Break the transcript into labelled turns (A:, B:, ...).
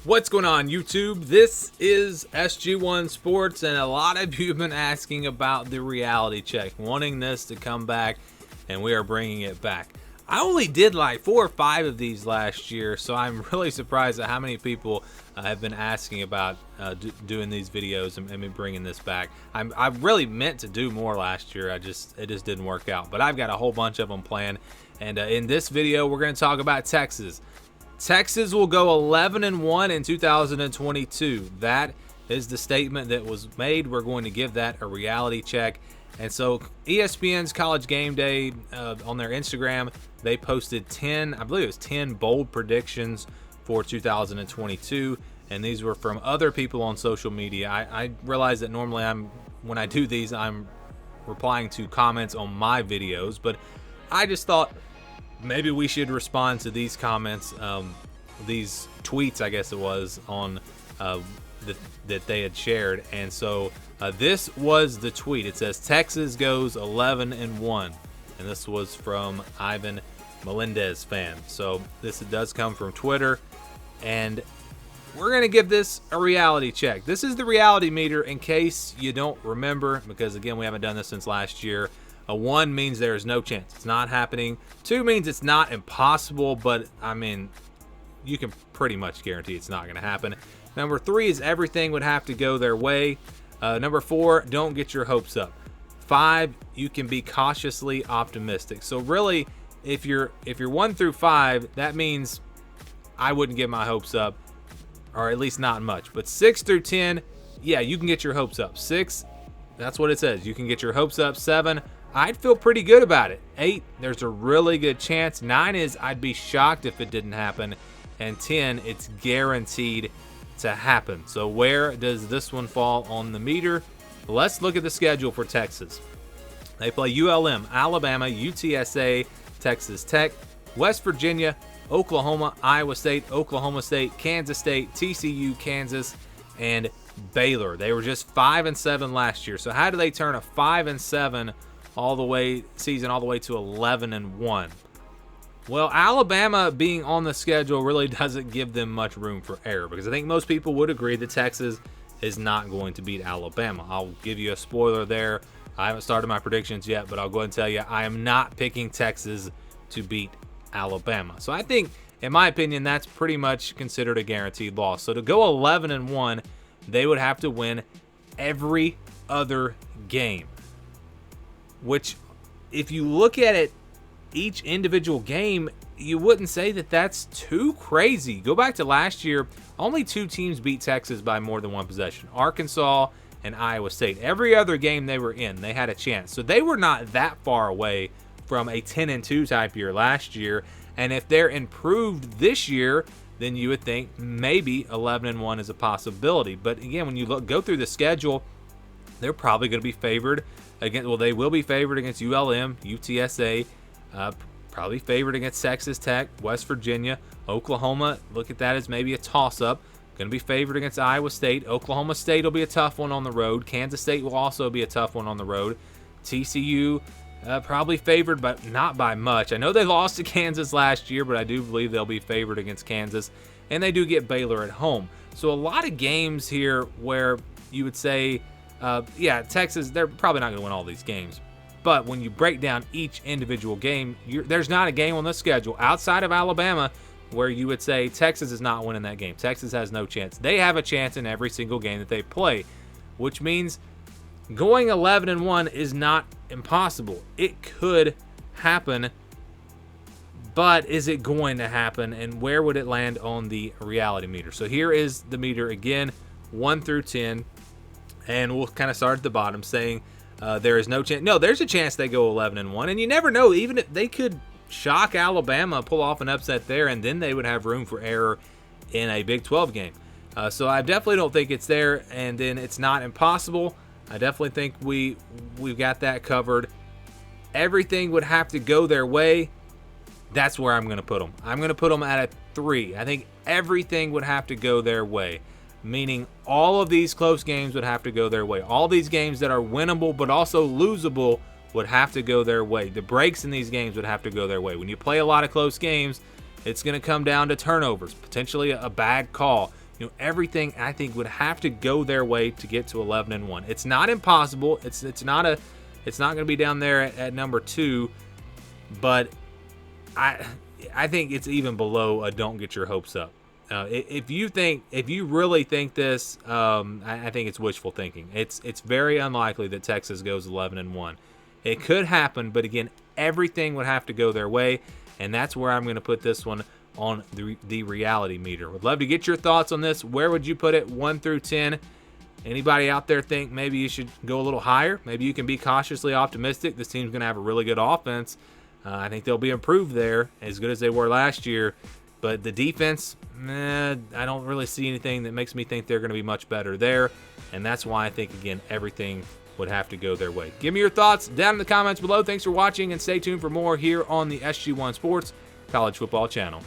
A: What's going on, YouTube? This is SG1 Sports, and a lot of you have been asking about the reality check, wanting this to come back, and we are bringing it back. I only did like 4 or 5 of these last year, so I'm really surprised at how many people have been asking about doing these videos and me bringing this back. I really meant to do more last year. It just didn't work out, but I've got a whole bunch of them planned, and in this video, we're going to talk about Texas. Texas will go 11-1 in 2022. That is the statement that was made. We're going to give that a reality check. And so ESPN's College Game Day on their Instagram, they posted 10, I believe it was 10 bold predictions for 2022. And these were from other people on social media. I realize that normally when I do these, I'm replying to comments on my videos, but I just thought maybe we should respond to these comments, these tweets, I guess it was, on that they had shared. And so this was the tweet. It says Texas goes 11-1, and this was from Ivan Melendez fan. So this does come from Twitter, and we're gonna give this a reality check. This is the reality meter in case you don't remember, because again, we haven't done this since last year. A 1 means there is no chance. It's not happening. 2 means it's not impossible, but I mean, you can pretty much guarantee it's not going to happen. Number 3 is everything would have to go their way. Number 4, don't get your hopes up. 5, you can be cautiously optimistic. So really, if you're 1 through 5, that means I wouldn't get my hopes up, or at least not much. But 6 through 10, yeah, you can get your hopes up. 6, that's what it says. You can get your hopes up. 7, I'd feel pretty good about it. 8, there's a really good chance. 9 is I'd be shocked if it didn't happen. And 10, it's guaranteed to happen. So where does this one fall on the meter? Let's look at the schedule for Texas. They play ULM, Alabama, UTSA, Texas Tech, West Virginia, Oklahoma, Iowa State, Oklahoma State, Kansas State, TCU, Kansas, and Baylor. They were just 5-7 last year. So how do they turn a 5-7 season all the way to 11-1? Well, Alabama being on the schedule really doesn't give them much room for error, because I think most people would agree that Texas is not going to beat Alabama. I'll give you a spoiler there. I haven't started my predictions yet, but I'll go ahead and tell you I am not picking Texas to beat Alabama. So I think, in my opinion, that's pretty much considered a guaranteed loss. So to go 11-1, they would have to win every other game, which, if you look at it, each individual game, you wouldn't say that that's too crazy. Go back to last year, only 2 teams beat Texas by more than 1 possession, Arkansas and Iowa State. Every other game they were in, they had a chance. So they were not that far away from a 10-2 type year last year. And if they're improved this year, then you would think maybe 11-1 is a possibility. But again, when you go through the schedule, they're probably going to be favored against, well, they will be favored against ULM, UTSA, probably favored against Texas Tech, West Virginia, Oklahoma. Look at that as maybe a toss-up. Going to be favored against Iowa State. Oklahoma State will be a tough one on the road. Kansas State will also be a tough one on the road. TCU probably favored, but not by much. I know they lost to Kansas last year, but I do believe they'll be favored against Kansas. And they do get Baylor at home. So a lot of games here where you would say, yeah, Texas, they're probably not going to win all these games. But when you break down each individual game, there's not a game on the schedule outside of Alabama where you would say Texas is not winning that game. Texas has no chance. They have a chance in every single game that they play, which means going 11-1 is not impossible. It could happen, but is it going to happen, and where would it land on the reality meter? So here is the meter again, 1 through 10, and we'll kind of start at the bottom saying there is no chance. No, there's a chance they go 11-1, and you never know. Even if they could shock Alabama, pull off an upset there, and then they would have room for error in a Big 12 game. So I definitely don't think it's there, and then it's not impossible. I definitely think we've got that covered. Everything would have to go their way. That's where I'm going to put them. I'm going to put them at a 3. I think everything would have to go their way, meaning all of these close games would have to go their way. All these games that are winnable but also losable would have to go their way. The breaks in these games would have to go their way. When you play a lot of close games, it's going to come down to turnovers, potentially a bad call. everything I think would have to go their way to get to 11-1. It's not impossible. It's not going to be down there at number 2, but I think it's even below a don't get your hopes up. If you really think this, I think it's wishful thinking. It's very unlikely that Texas goes 11-1. It could happen, but again, everything would have to go their way, and that's where I'm going to put this one on the reality meter. Would love to get your thoughts on this. Where would you put it, 1 through 10? Anybody out there think maybe you should go a little higher? Maybe you can be cautiously optimistic. This team's going to have a really good offense. I think they'll be improved there, as good as they were last year. But the defense, I don't really see anything that makes me think they're going to be much better there. And that's why I think, again, everything would have to go their way. Give me your thoughts down in the comments below. Thanks for watching, and stay tuned for more here on the SG1 Sports College Football Channel.